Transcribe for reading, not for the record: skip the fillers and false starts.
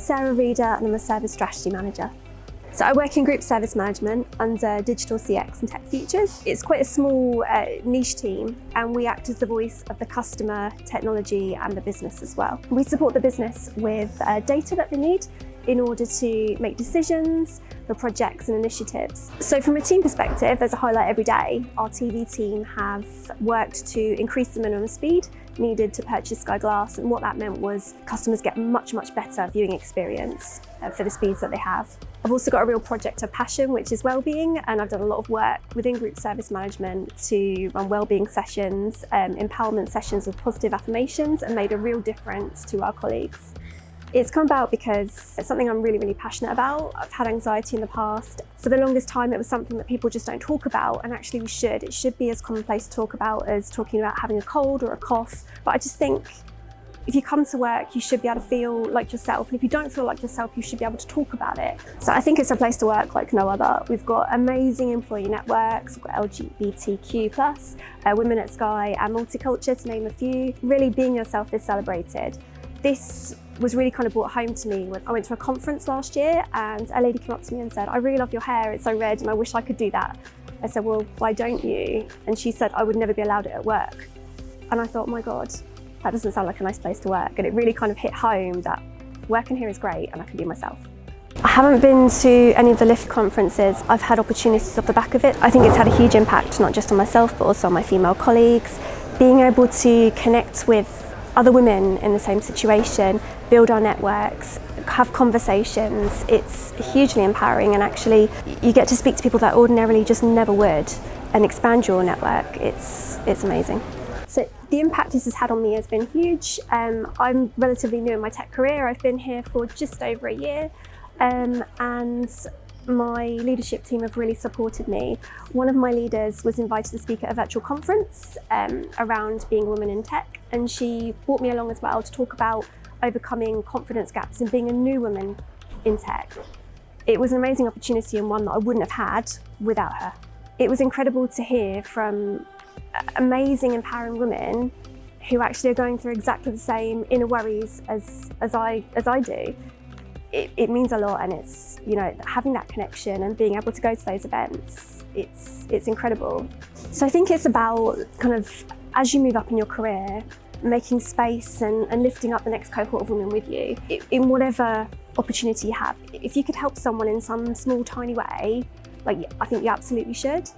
Sarah Reader and I'm a Service Strategy Manager. So I work in Group Service Management under Digital CX and Tech Futures. It's quite a small niche team and we act as the voice of the customer, technology and the business as well. We support the business with data that they need in order to make decisions for projects and initiatives. So from a team perspective, there's a highlight every day. Our TV team have worked to increase the minimum speed needed to purchase Sky Glass, and what that meant was customers get much better viewing experience for the speeds that they have. I've also got a real project of passion, which is wellbeing, and I've done a lot of work within Group Service Management to run wellbeing sessions, empowerment sessions with positive affirmations, and made a real difference to our colleagues. It's come about because it's something I'm really passionate about. I've had anxiety in the past. For the longest time, it was something that people just don't talk about, and actually we should. It should be as commonplace to talk about as talking about having a cold or a cough. But I just think if you come to work, you should be able to feel like yourself. And if you don't feel like yourself, you should be able to talk about it. So I think it's a place to work like no other. We've got amazing employee networks. We've got LGBTQ+, Women at Sky and Multiculture, to name a few. Really being yourself is celebrated. This was really kind of brought home to me when I went to a conference last year and a lady came up to me and said, "I really love your hair, it's so red and I wish I could do that." I said, "Well, why don't you?" And she said, "I would never be allowed it at work." And I thought, my God, that doesn't sound like a nice place to work. And it really kind of hit home that working here is great and I can be myself. I haven't been to any of the LIFT conferences. I've had opportunities off the back of it. I think it's had a huge impact, not just on myself, but also on my female colleagues. Being able to connect with other women in the same situation, build our networks, have conversations, it's hugely empowering, and actually you get to speak to people that ordinarily just never would and expand your network. It's amazing. So the impact this has had on me has been huge. I'm relatively new in my tech career. I've been here for just over a year, and my leadership team have really supported me. One of my leaders was invited to speak at a virtual conference around being a woman in tech, and she brought me along as well to talk about overcoming confidence gaps and being a new woman in tech. It was an amazing opportunity and one that I wouldn't have had without her. It was incredible to hear from amazing, empowering women who actually are going through exactly the same inner worries as I do. It means a lot, and it's, you know, having that connection and being able to go to those events, it's incredible. So I think it's about kind of, as you move up in your career, making space and lifting up the next cohort of women with you in whatever opportunity you have. If you could help someone in some small tiny way, like, I think you absolutely should.